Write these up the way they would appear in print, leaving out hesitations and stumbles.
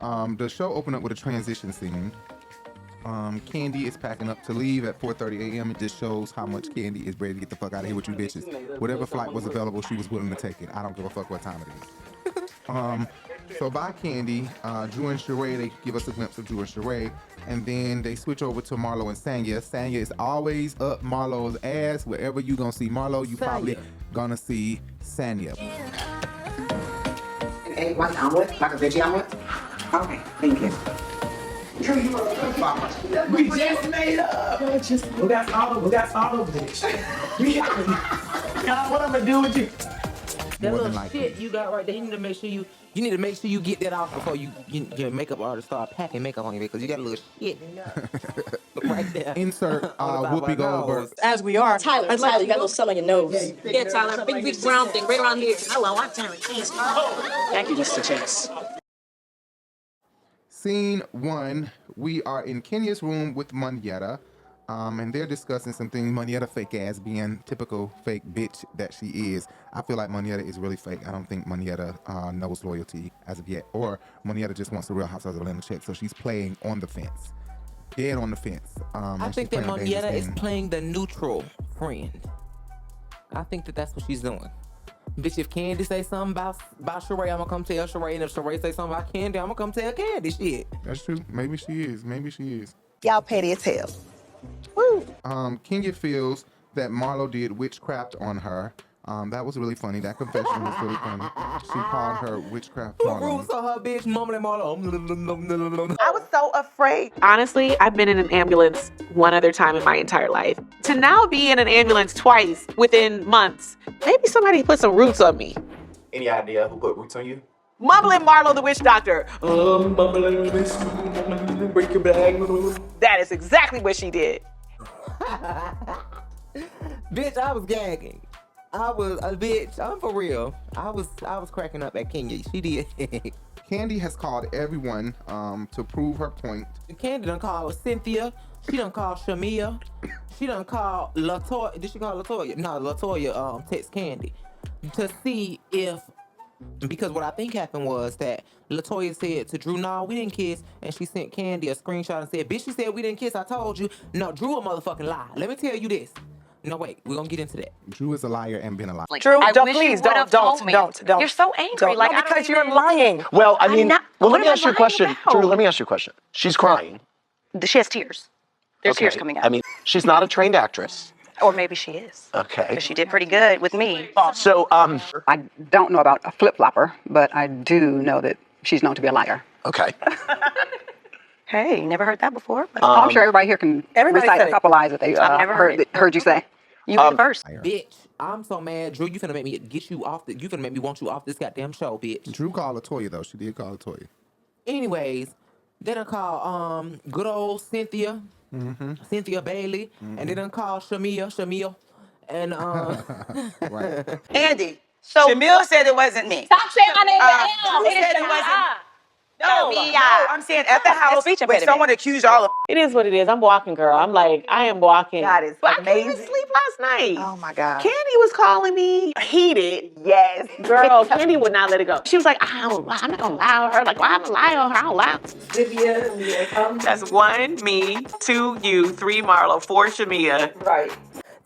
The show opened up with a transition scene. Kandi is packing up to leave at 4:30 a.m. It just shows how much Kandi is ready to get the fuck out of here with you bitches. Whatever flight was available, she was willing to take it. I don't give a fuck what time it is. So by Kandi, Drew and Sheree, they give us a glimpse of Drew and Sheree, and then they switch over to Marlo and Tanya. Tanya is always up Marlo's ass. Wherever you gonna see Marlo, you probably gonna see Tanya. An egg white omelet, like a veggie omelet? Okay, thank you. We just made up. We got all of this. What I'm gonna do with you? That little shit you got right there, you need to make sure you get that off before your makeup artist start packing makeup on you because you got a little shit right there. Insert Whoopi Goldberg. As we are. Tyler, you got a little something on your nose. Yeah, Tyler, big brown thing right around here. Hello, I'm Tyler. Thank you, Mr. Chase. Scene 1, we are in Kenya's room with Monyetta, and they're discussing some things. Monyetta fake ass being typical fake bitch that she is. I feel like Monyetta is really fake. I don't think Monyetta knows loyalty as of yet, or Monyetta just wants the Real Housewives of Atlanta check, so she's playing on the fence. Dead on the fence. I think that Monyetta is playing the neutral friend. I think that's what she's doing. Bitch, if Kandi say something about Sheree, I'm gonna come tell Sheree. And if Sheree say something about Kandi, I'm gonna come tell Kandi shit. That's true. Maybe she is. Y'all petty as hell. Woo. Kenya feels that Marlo did witchcraft on her. That was really funny. That confession was really funny. She called her witchcraft Marlo. Burruss on her bitch, mumbling Marlo. I was so afraid. Honestly, I've been in an ambulance one other time in my entire life. To now be in an ambulance twice within months, maybe somebody put some roots on me. Any idea who put roots on you? Mumbling Marlo the witch doctor. Break your bag. That is exactly what she did. Bitch, I was gagging. I was a bitch. I'm for real. I was cracking up at Kenya. She did. Kandi has called everyone to prove her point. Kandi done called Cynthia. She done called Shamia. She done called Latoya. Did she call Latoya? No, Latoya text Kandi to see if, because what I think happened was that Latoya said to Drew, "No, we didn't kiss," and she sent Kandi a screenshot and said, "Bitch, you said we didn't kiss. I told you." No, Drew a motherfucking lie. Let me tell you this. No, wait, we're gonna get into that. Drew is a liar and been a liar. Drew, don't. You're so angry. Like, no, because you're lying. Well, I mean, not- let what me am I ask you a lying question. about? Drew, let me ask you a question. She's crying. She has tears. There's Okay. tears coming out. I mean, she's not a trained actress. Or maybe she is. Okay. Because she did pretty good with me. So, I don't know about a flip-flopper, but I do know that she's known to be a liar. okay. Hey, never heard that before. But I'm sure everybody here can recite a couple lies that they I've never heard you say. you were the first. Bitch, I'm so mad. Drew, you finna make me get you off. You finna make me want you off this goddamn show, bitch. Drew called Latoya though. She did call Latoya. Anyways, they done call good old Cynthia, Cynthia Bailey, and they done call Shamia, and Right. Andy, so Shamil said it wasn't me. Stop saying my name Who said it wasn't? No, I'm saying at the house when someone accused y'all of. It is what it is. I'm walking, girl. I am walking. God is But I couldn't even amazing. sleep last night. Oh my God. Kandi was calling me heated. Yes. Girl, Kandi would not let it go. She was like, I'm not gonna lie on her. Like, why am I lying on her? I don't lie. That's 1, me, 2, you, 3, Marlo, 4, Shamia. Right.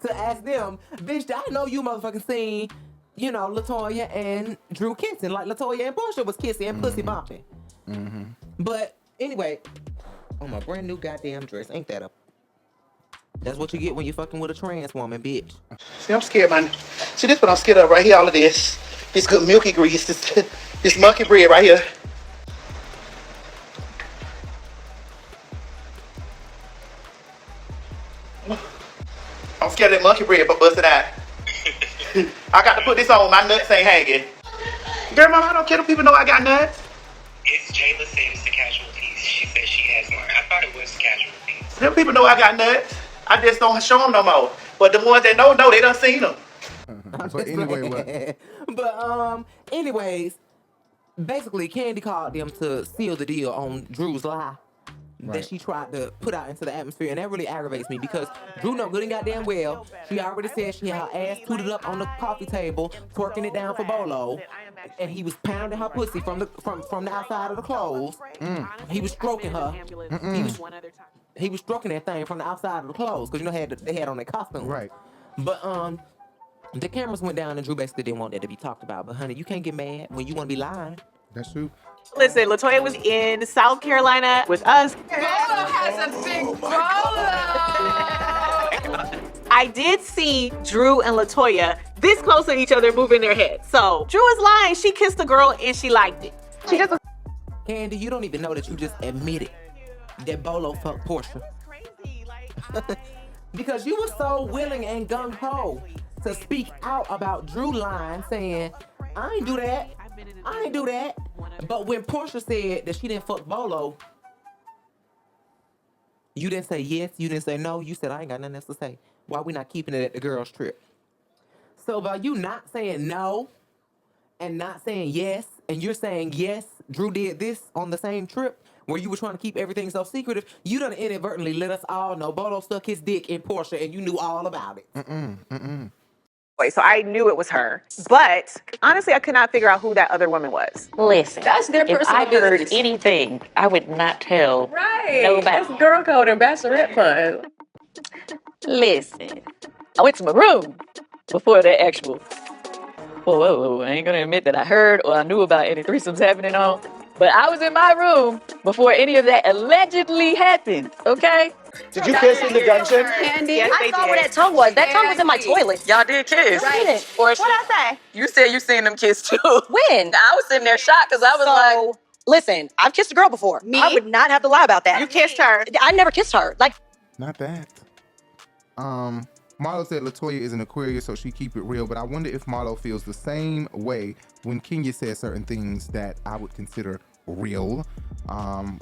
to ask them, bitch, I know you motherfucking seen, you know, Latoya and Drew kissing, like Latoya and Porsha was kissing and pussy bumping. Mm-hmm. But anyway, on my brand new goddamn dress, ain't that a? That's what you get when you fucking with a trans woman, bitch. See, I'm scared, man. See, this what I'm scared of right here, all of this. This good milky grease, this monkey bread right here. I'm scared of that monkey bread, but busted out. I got to put this on, my nuts ain't hanging. Girl, mama, I don't care if people know I got nuts. It's Jayla said it's a casual piece. She said she has one. I thought it was a casual piece. Them people know I got nuts. I just don't show them no more. But the ones that know, they done seen them. But anyway, what? But anyways, basically, Kandi called them to seal the deal on Drew's lie, that she tried to put out into the atmosphere, and that really aggravates me because Drew know good and goddamn well. She already said she had her ass tooted up on the coffee table, twerking it down for Bolo, and he was pounding her pussy from the outside of the clothes. He was stroking her. He was stroking that thing from the outside of the clothes because they had on their costume. Right. But the cameras went down and Drew basically didn't want that to be talked about. But honey, you can't get mad when you want to be lying. That's true. Listen, LaToya was in South Carolina with us. I did see Drew and LaToya this close to each other moving their heads. So Drew is lying. She kissed the girl and she liked it. Kandi, you don't even know that you just admitted that Bolo fucked Porsha. Because you were so willing and gung-ho to speak out about Drew lying, saying, I ain't do that. But when Porsha said that she didn't fuck Bolo, you didn't say yes, you didn't say no, you said I ain't got nothing else to say. Why we not keeping it at the girls' trip? So by you not saying no and not saying yes, and you're saying yes, Drew did this on the same trip where you were trying to keep everything so secretive, you done inadvertently let us all know Bolo stuck his dick in Porsha and you knew all about it. So I knew it was her. But honestly, I could not figure out who that other woman was. Listen, That's their if I personal heard business. anything, I would not tell Right. nobody. That's girl code and bachelorette fun. Listen, I went to my room before the actual. Whoa, I ain't gonna admit that I heard or I knew about any threesomes happening on. But I was in my room before any of that allegedly happened, okay? Did you kiss in the dungeon? Kandi, Yes, I they saw did. where that tongue was. That tongue was in my toilet. Y'all did kiss. Right. Or What'd I say? you said you seen them kiss too. When? I was sitting there shocked because I was like, Listen, I've kissed a girl before. Me? I would not have to lie about that. You kissed her. I never kissed her. Like, Not that. Marlo said LaToya is an Aquarius, so she keep it real. But I wonder if Marlo feels the same way when Kenya says certain things that I would consider real,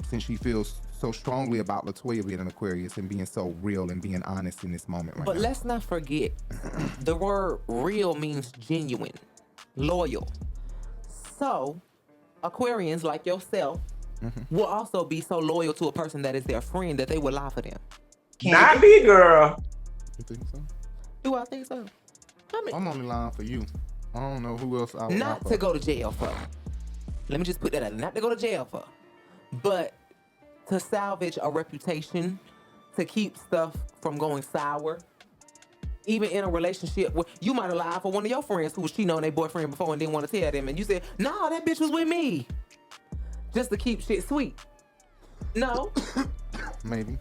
since she feels so strongly about LaToya being an Aquarius and being so real and being honest in this moment right But now. let's not forget, the word real means genuine, loyal. So, Aquarians like yourself will also be so loyal to a person that is their friend that they will lie for them. Not me, girl. You think so? Do I think so? I'm only lying for you. I don't know who else I would lie Not for. to go to jail for. Let me just put that out. Not to go to jail for. But to salvage a reputation, to keep stuff from going sour. Even in a relationship where you might have lied for one of your friends who was cheating on their boyfriend before and didn't want to tell them. And you said, no, that bitch was with me. Just to keep shit sweet. No. Maybe.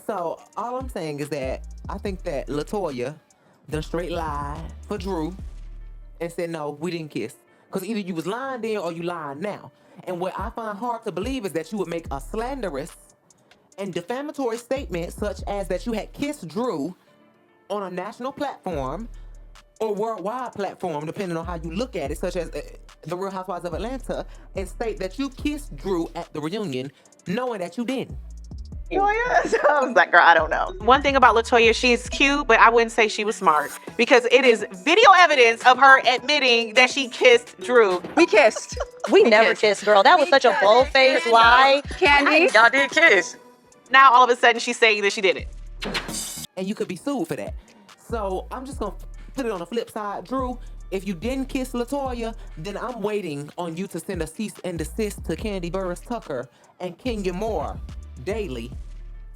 So all I'm saying is that I think that LaToya done straight lied for Drew and said, no, we didn't kiss. Because either you was lying then or you lying now. And what I find hard to believe is that you would make a slanderous and defamatory statement such as that you had kissed Drew on a national platform or worldwide platform, depending on how you look at it, such as the Real Housewives of Atlanta, and state that you kissed Drew at the reunion knowing that you didn't. I was like, girl, I don't know. One thing about LaToya, she's cute, but I wouldn't say she was smart because it is video evidence of her admitting that she kissed Drew. we kissed. We never kissed, girl. That was such a bold-faced lie. Kandi. y'all did kiss. Now all of a sudden she's saying that she didn't. And you could be sued for that. So I'm just gonna put it on the flip side. Drew, if you didn't kiss LaToya, then I'm waiting on you to send a cease and desist to Kandi Burruss Tucker and Kenya Moore daily.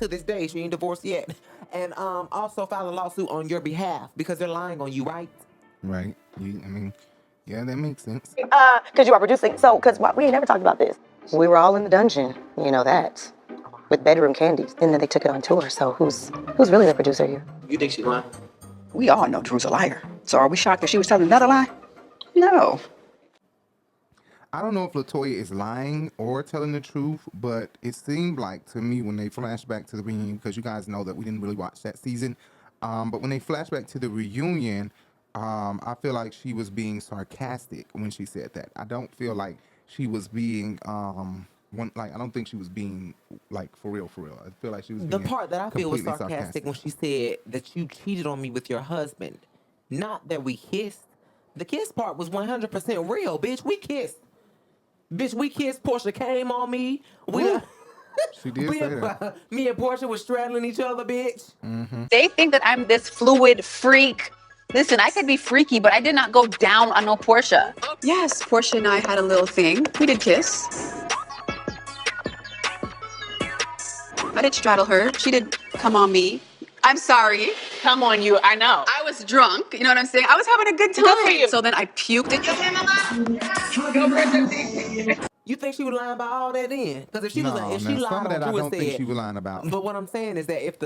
To this day, she ain't divorced yet. And also file a lawsuit on your behalf because they're lying on you, right? Right. Yeah, that makes sense. Because you are producing. So, because we ain't never talked about this. We were all in the dungeon. You know that. With bedroom candies. And then they took it on tour. So who's really the producer here? You think she lying? We all know Drew's a liar. So are we shocked that she was telling another lie? No. I don't know if LaToya is lying or telling the truth, but it seemed like to me when they flash back to the reunion, because you guys know that we didn't really watch that season, but when they flash back to the reunion, I feel like she was being sarcastic when she said that. I don't feel like she was being, I don't think she was being like for real. I feel like she was being The part that I feel was completely sarcastic when she said that you cheated on me with your husband. Not that we kissed. The kiss part was 100% real, bitch. We kissed. Bitch, we kissed. Porsha came on me. She did say that. Me and Porsha was straddling each other, bitch. They think that I'm this fluid freak. Listen, I could be freaky, but I did not go down on no Porsha. Yes, Porsha and I had a little thing. We did kiss. I did straddle her. She did come on me. I'm sorry. Come on, you. I know. I was drunk. You know what I'm saying? I was having a good time. So then I puked. You think she was lying about all that then? Because if she was, if she some lied of that on I Drew don't and think said, she was lying about. But what I'm saying is that if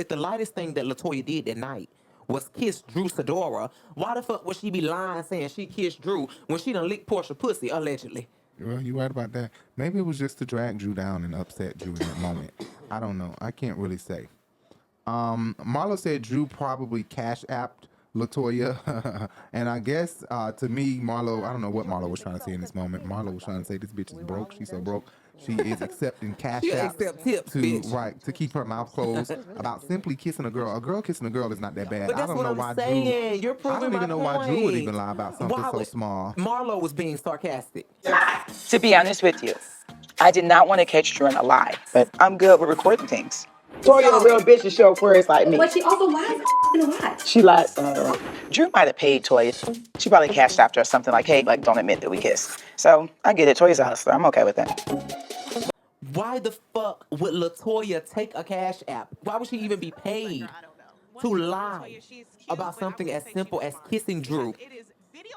the lightest thing that LaToya did that night was kiss Drew Sidora, why the fuck would she be lying saying she kissed Drew when she done licked Porsha pussy allegedly? Well, you right about that. Maybe it was just to drag Drew down and upset Drew in that moment. I don't know. I can't really say. Marlo said Drew probably cash apped LaToya. And I guess to me, Marlo, I don't know what Marlo was trying to say in this moment. Marlo was trying to say this bitch is broke. She's so broke. She is accepting cash apps to keep her mouth closed about simply kissing a girl. A girl kissing a girl is not that bad. But that's I don't know what why I'm saying. You're proving I don't even know why Drew would even lie about something so small. Marlo was being sarcastic. To be honest with you, I did not want to catch Drew in a lie, but I'm good with recording things. Toya a real bitch to show queries like me. But she also lies in a lie. She lied. Drew might have paid Toya. She probably cashed after or something like, hey, like, don't admit that we kissed. So I get it. Toya's a hustler. I'm okay with that. Why the fuck would LaToya take a cash app? Why would she even be paid to lie about something as simple as kissing Drew?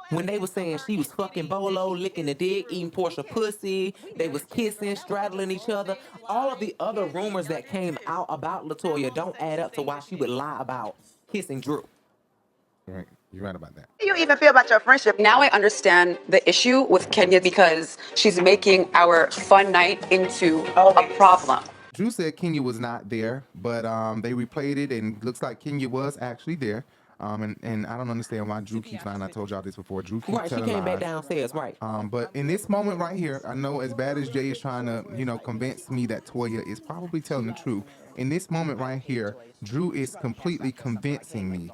When they were saying she was fucking Bolo, licking the dick, eating Porsha pussy, they was kissing, straddling each other. All of the other rumors that came out about LaToya don't add up to why she would lie about kissing Drew. Right. You're right about that. How do you even feel about your friendship? Now I understand the issue with Kenya because she's making our fun night into a problem. Drew said Kenya was not there, but they replayed it and looks like Kenya was actually there. And I don't understand why Drew keeps lying. I told y'all this before. Drew keeps telling lies. Right, she came back downstairs, right. But in this moment right here, I know as bad as Jay is trying to, convince me that Toya is probably telling the truth. In this moment right here, Drew is completely convincing me.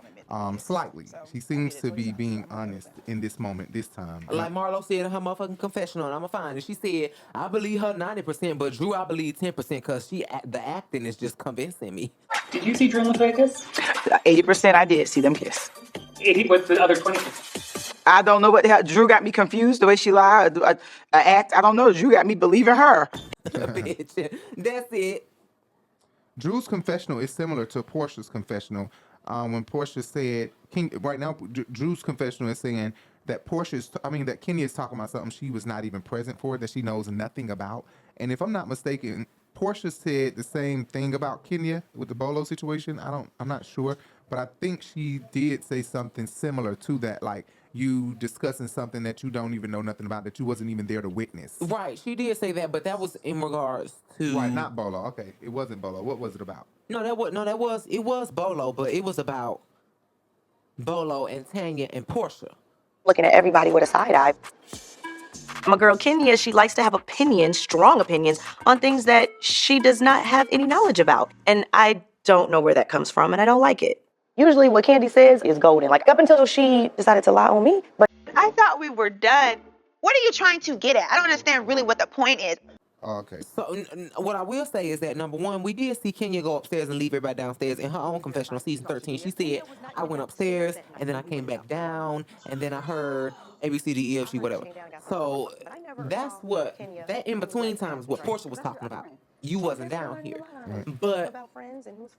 Slightly. She seems to be being honest in this moment, this time. Like Marlo said in her motherfucking confessional, and I'm fine. And she said, I believe her 90%, but Drew, I believe 10% because the acting is just convincing me. Did you see Drew and LaToya kiss? 80% I did see them kiss. 80, what's the other 20%? I don't know what the hell. Drew got me confused the way she lied. Act. I don't know. Drew got me believing her. Bitch. That's it. Drew's confessional is similar to Porsha's confessional. When Porsha said, right now, Drew's confessional is saying that that Kenya is talking about something she was not even present for, that she knows nothing about. And if I'm not mistaken, Porsha said the same thing about Kenya with the Bolo situation. I'm not sure, but I think she did say something similar to that, like you discussing something that you don't even know nothing about, that you wasn't even there to witness. Right, she did say that, but that was in regards to right, not Bolo. Okay, it wasn't Bolo. What was it about? It was Bolo, but it was about Bolo and Tanya and Porsha. Looking at everybody with a side eye. My girl Kenya, she likes to have opinions, strong opinions, on things that she does not have any knowledge about. And I don't know where that comes from, and I don't like it. Usually what Kandi says is golden, like up until she decided to lie on me. But I thought we were done. What are you trying to get at? I don't understand really what the point is. Oh, okay. So what I will say is that, number one, we did see Kenya go upstairs and leave everybody downstairs. In her own confessional, season 13, she said, I went upstairs, and then I came back down, and then I heard ABCDEFG, whatever. So that's that in-between time is what Porsha was talking about. You wasn't down here. Right. But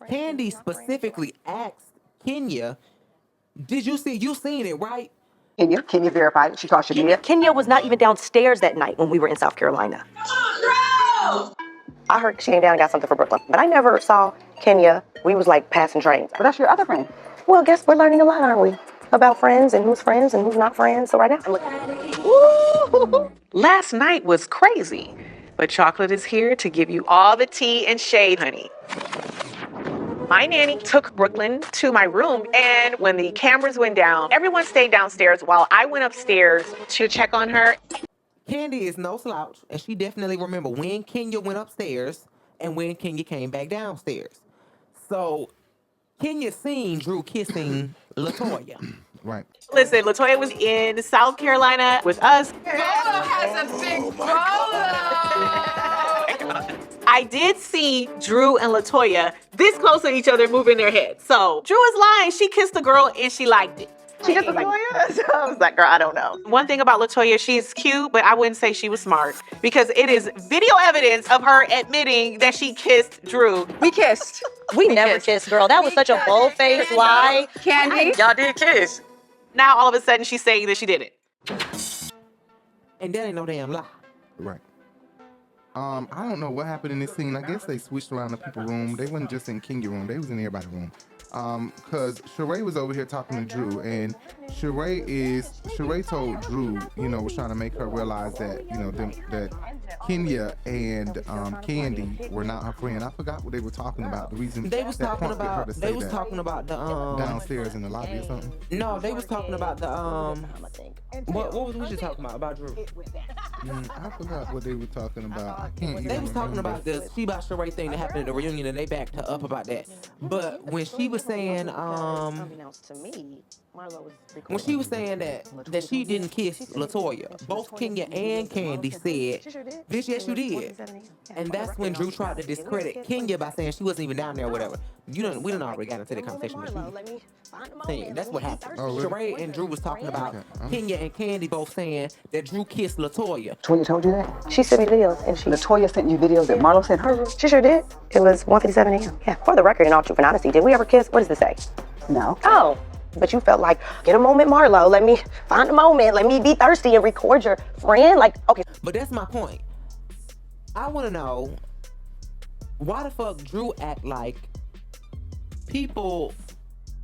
Kandi specifically asked Kenya, did you see, you seen it, right? Kenya verified it. She called Shamia. Kenya was not even downstairs that night when we were in South Carolina. I heard she came down and got something for Brooklyn, but I never saw Kenya. We was like passing trains. But that's your other friend. Well, guess we're learning a lot, aren't we? About friends and who's not friends. So right now, I'm looking. Last night was crazy, but Chocolate is here to give you all the tea and shade, honey. My nanny took Brooklyn to my room, and when the cameras went down, everyone stayed downstairs while I went upstairs to check on her. Kandi is no slouch, and she definitely remember when Kenya went upstairs and when Kenya came back downstairs. So Kenya seen Drew kissing LaToya. Right. Listen, LaToya was in South Carolina with us. Bolo has a big Bolo. I I did see Drew and LaToya this close to each other moving their heads. So Drew is lying. She kissed the girl and she liked it. She just was like, so I was like, girl, I don't know. One thing about LaToya, she's cute, but I wouldn't say she was smart because it is video evidence of her admitting that she kissed Drew. We kissed. We never kissed, girl. That was such a bold-faced lie. Kandi. Y'all did kiss. Now all of a sudden she's saying that she didn't. And that ain't no damn lie. Right. I don't know what happened in this scene. I guess they switched around the people room. They wasn't just in Kenya room. They was in everybody's room. Cause Sheree was over here talking to Drew, and Sheree told Drew, was trying to make her realize that, that Kenya and Kandi were not her friend. I forgot what they were talking about. The reason They was talking about the downstairs in the lobby or something. No, they was talking about the what was we just talking about Drew? I forgot what they were talking about. I can't even They was talking remember. about the She About Sheree thing that happened at the reunion, and they backed her up about that. But when she was saying that she didn't kiss LaToya, both Kenya and Kandi said, "Bitch, yes you did." And that's when Drew tried to discredit Kenya by saying she wasn't even down there or whatever. We done already got into the conversation with you. That's what happened. Oh, really? Sheree and Drew was talking about Kenya and Kandi both saying that Drew kissed LaToya. Toya told you that? She sent me videos, and LaToya sent you videos that Marlo sent her? She sure did. It was 1:57 a.m. Yeah, for the record, in all truth and honesty, did we ever kiss? What does this say? No. Oh, but you felt like, get a moment, Marlo. Let me find a moment. Let me be thirsty and record your friend. Like, okay. But that's my point. I want to know, why the fuck Drew act like people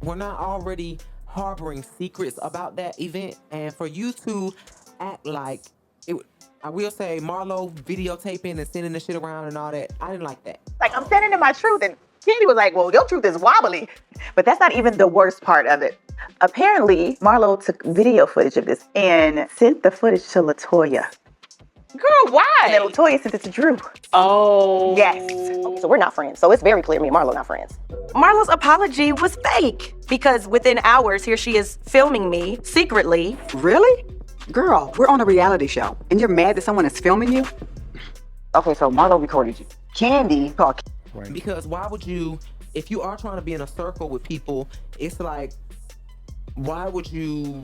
were not already harboring secrets about that event, and for you to act like it. I will say Marlo videotaping and sending the shit around and all that. I didn't like that. Like, I'm standing in my truth, and Kandi was like, well, your truth is wobbly. But that's not even the worst part of it. Apparently, Marlo took video footage of this and sent the footage to LaToya. Girl, why? And then LaToya sent it to Drew. Oh. Yes. Okay, so we're not friends. So it's very clear me and Marlo not friends. Marlo's apology was fake because within hours, here she is filming me secretly. Really? Girl, we're on a reality show, and you're mad that someone is filming you? Okay, so Marlo recorded you. Kandi called. Right. Because why would you, if you are trying to be in a circle with people, it's like, why would you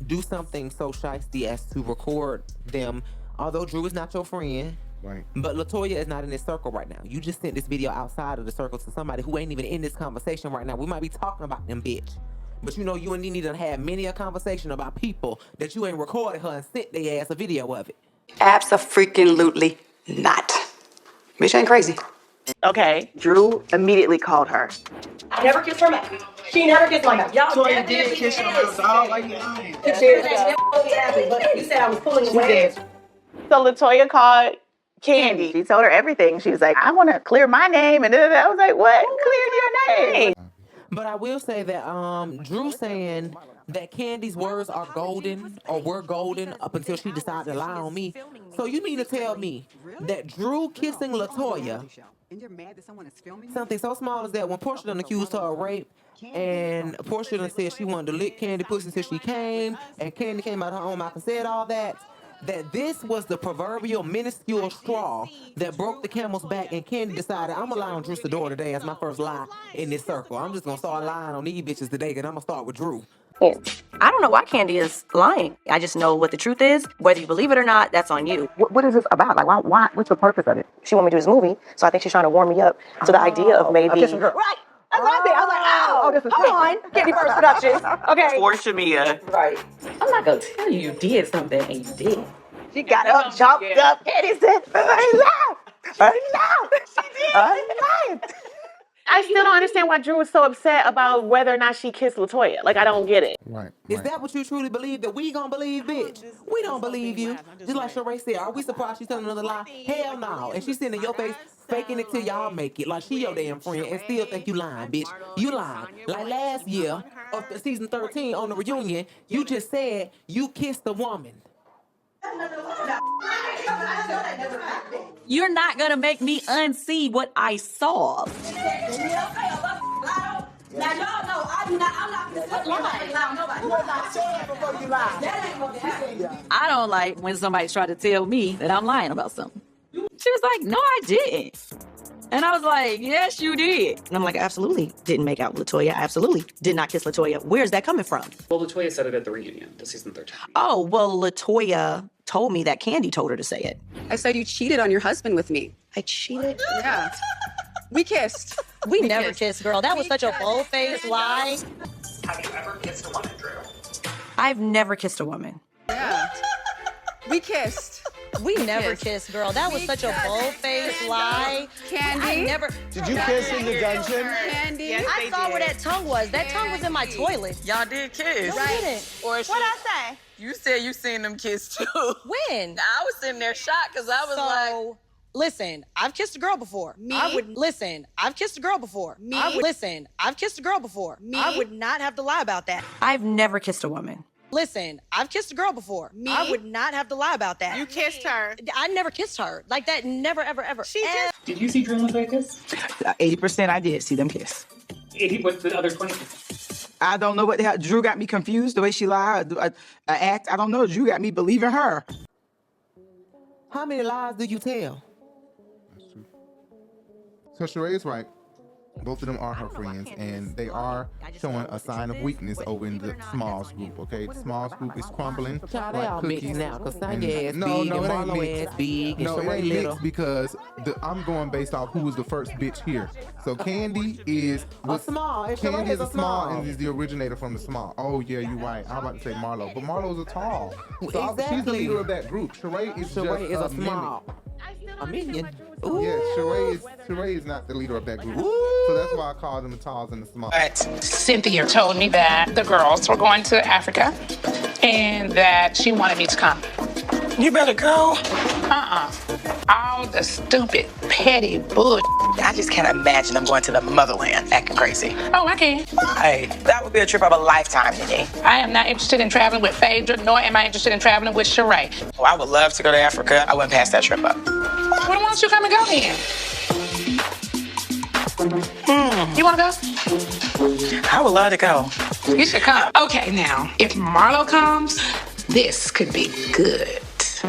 do something so shiesty as to record them? Although Drew is not your friend, right? But LaToya is not in this circle right now. You just sent this video outside of the circle to somebody who ain't even in this conversation right now. We might be talking about them, bitch. But you and Nene done had many a conversation about people that you ain't recorded her and sent their ass a video of it. Abso-freaking-lutely not. Bitch ain't crazy. Okay. Drew immediately called her. I never kissed her mouth. She never kissed my mouth. Y'all Toya did kiss your mouth, dog. Why you lying? But you said I was pulling away. So LaToya called Kandi. She told her everything. She was like, I want to clear my name. And I was like, what? Clear your name. But I will say that Drew saying that Kandi's words are golden or were golden up until she decided to lie on me. So you mean to tell me that Drew kissing LaToya, something so small as that, when Porsha done accused her of rape, and Porsha done said she wanted to lick Kandi pussy until she came, and Kandi came out her own mouth and said all that, that this was the proverbial minuscule straw that broke the camel's back, and Kandi decided, I'm gonna lie on Drew Sidor today as my first lie in this circle. I'm just gonna start lying on these bitches today, and I'm gonna start with Drew. I don't know why Kandi is lying. I just know what the truth is. Whether you believe it or not, that's on you. What is this about? Like, why? What's the purpose of it? She want me to do this movie, so I think she's trying to warm me up to the idea of maybe. Right. That's what I said. I was like, this is come on, Kandi Burruss Productions. Okay. Porsha Mia. Right. I'm not gonna tell you did something and you did. She got up, jumped up, Kandi said, I still don't understand why Drew was so upset about whether or not she kissed LaToya. Like, I don't get it. Right. Is that what you truly believe, that we gonna believe, bitch? We don't believe you. Just like Sheree said, are we surprised she's telling another lie? Hell no. And she's sitting in your face, faking it till y'all make it, like she your damn friend, and still think you lying, bitch. You lying. Like last year, of season 13 on the reunion, you just said you kissed a woman. You're not gonna make me unsee what I saw. Now y'all know I'm not I don't like when somebody's trying to tell me that I'm lying about something. She was like, no, I didn't. And I was like, yes, you did. And I'm like, I absolutely didn't make out with LaToya. I absolutely did not kiss LaToya. Where's that coming from? Well, LaToya said it at the reunion, the season 13. Oh, well, LaToya told me that Kandi told her to say it. I said you cheated on your husband with me. I cheated? Yeah. We kissed. We never kissed, girl. That was such a bold-faced lie. Have you ever kissed a woman, Drew? I've never kissed a woman. Yeah. We kissed. We never kissed, girl. That was such a bold-faced lie. Kandi. I never. Did you kiss in the dungeon? Kandi. Yes, I saw where that tongue was. That tongue was in my toilet. Y'all did kiss. No, I didn't. Or What I say? you said you seen them kiss too. When? I was sitting there shocked because I was like, listen, I've kissed a girl before. Me? Listen, I've kissed a girl before. Me? Listen, I've kissed a girl before. Me? I would not have to lie about that. I've never kissed a woman. Listen, I've kissed a girl before. Me? I would not have to lie about that. You kissed her. I never kissed her. Like that, never, ever, ever. She did. Did you see Drew in Las Vegas? 80% I did see them kiss. 80, what's the other 20? I don't know what the hell. Drew got me confused the way she lied, act. I don't know. Drew got me believing her. How many lies do you tell? That's true. So Sheree's right. Both of them are her friends, and they are showing a sign of weakness over in the Smalls group, okay? The Smalls group is crumbling Child, they like all mixed cookies. now, because Tanya ass No, big no, and it ain't Marlo mixed. ass big and No, it Sheree ain't little. mixed because I'm going based off who was the first bitch here. So Kandi is small, and Sheree Kandi is is a a small small. and is the originator from the small. Oh yeah, you're right. I'm about to say Marlo, but Marlo's a tall. So she's the Exactly. leader of that group. Sheree is Sheree just is a small. A minion. Ooh. Yeah, Sheree is not the leader of that group. So that's why I call them the talls and the small. But Cynthia told me that the girls were going to Africa and that she wanted me to come. You better go. All the stupid, petty bull. I just can't imagine them going to the motherland acting crazy. Oh, I can. Hey, that would be a trip of a lifetime, Nene. I am not interested in traveling with Phaedra, nor am I interested in traveling with Sheree. Oh, I would love to go to Africa. I wouldn't pass that trip up. Well, why don't you come and go then? You want to go? I would love to go. You should come. Okay, now, if Marlo comes, this could be good.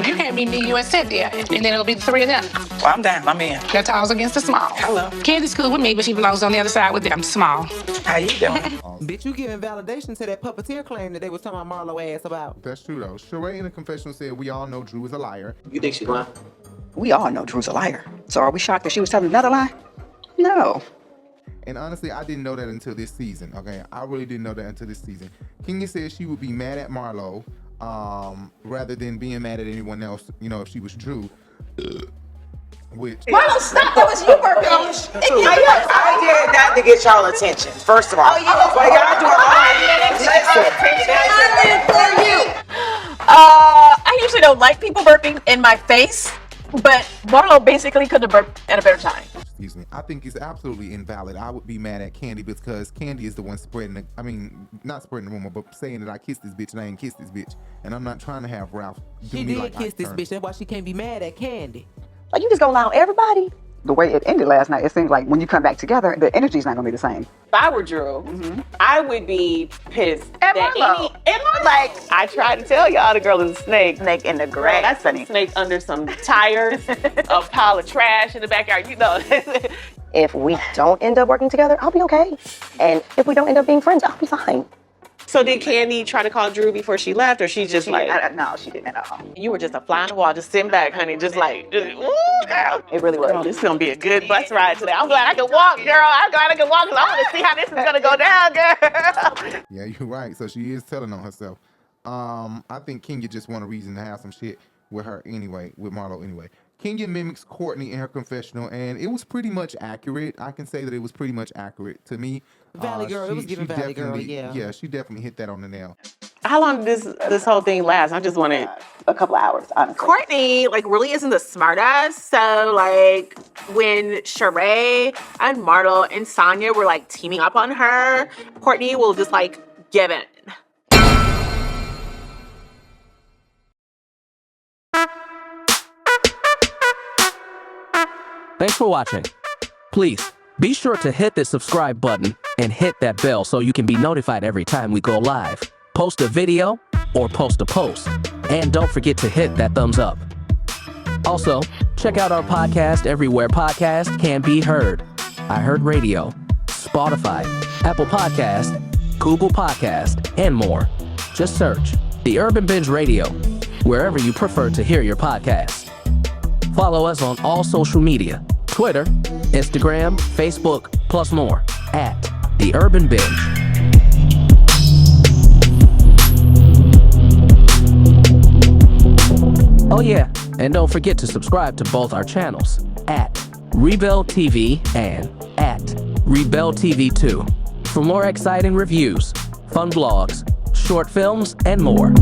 You can't be me, you, and Cynthia, and then it'll be the three of them. Well, I'm down. I'm in. The talls against the small. Hello. Candy's cool with me, but she belongs on the other side with them, small. How you doing? Bitch, you giving validation to that puppeteer claim that they was talking about Marlo ass about. That's true though. Sheree in the confessional said we all know Drew is a liar. You think she's lying? We all know Drew's a liar. So are we shocked that she was telling another lie? No. And honestly, I didn't know that until this season, okay? I really didn't know that until this season. Kenya said she would be mad at Marlo rather than being mad at anyone else, you know, if she was Drew. Which... Marlo, stop. That was you, Burruss. I did that to get y'all attention, first of all. Oh, yeah. But y'all doing I usually don't like people burping in my face, but Marlo basically could have burped at a better time. Excuse me. I think it's absolutely invalid. I would be mad at Kandi because Kandi is the one spreading the, I mean, not spreading the rumor, but saying that I kissed this bitch and I ain't kissed this bitch. And I'm not trying to have Ralph do She me did like kiss Ike this Turner. bitch. That's why she can't be mad at Kandi. Are you just gonna allow everybody? The way it ended last night, it seems like when you come back together, the energy's not gonna be the same. If I were Drew, I would be pissed At that Marlo. like I tried to tell y'all the girl is a snake. Snake in the Girl, grass, that's a honey. snake under some tires, a pile of trash in the backyard. You know. If we don't end up working together, I'll be okay. And if we don't end up being friends, I'll be fine. So did Kandi try to call Drew before she left, or she just like? No, she didn't at all. You were just a fly on the wall, just sitting back, honey, just like, ooh, girl. It really was. Girl, this is gonna be a good bus ride today. I'm glad I can walk, girl. I'm glad I can walk because I want to see how this is gonna go down, girl. Yeah, you're right. So she is telling on herself. I think Kenya just want a reason to have some shit with her anyway, with Marlo anyway. Kenya mimics Courtney in her confessional, and it was pretty much accurate. I can say that it was pretty much accurate to me. Valley Girl, it was giving Valley Girl, yeah. Yeah, she definitely hit that on the nail. How long did this whole thing last? I just wanted A couple of hours, honestly. Courtney, like, really isn't the smartass. So, like, when Sheree and Marlo and Sonya were, like, teaming up on her, Courtney will just, like, give in. Thanks for watching. Please, be sure to hit the subscribe button and hit that bell so you can be notified every time we go live, post a video, or post a post. And don't forget to hit that thumbs up. Also, Check out our podcast everywhere podcasts can be heard. iHeartRadio, Spotify, Apple Podcast, Google Podcast, and more. Just search The Urban Binge Radio wherever you prefer to hear your podcasts. Follow us on all social media, Twitter, Instagram, Facebook, plus more, at The Urban Binge. Oh yeah, and don't forget to subscribe to both our channels, at RiBelTV and at RiBelTV2, for more exciting reviews, fun vlogs, short films, and more.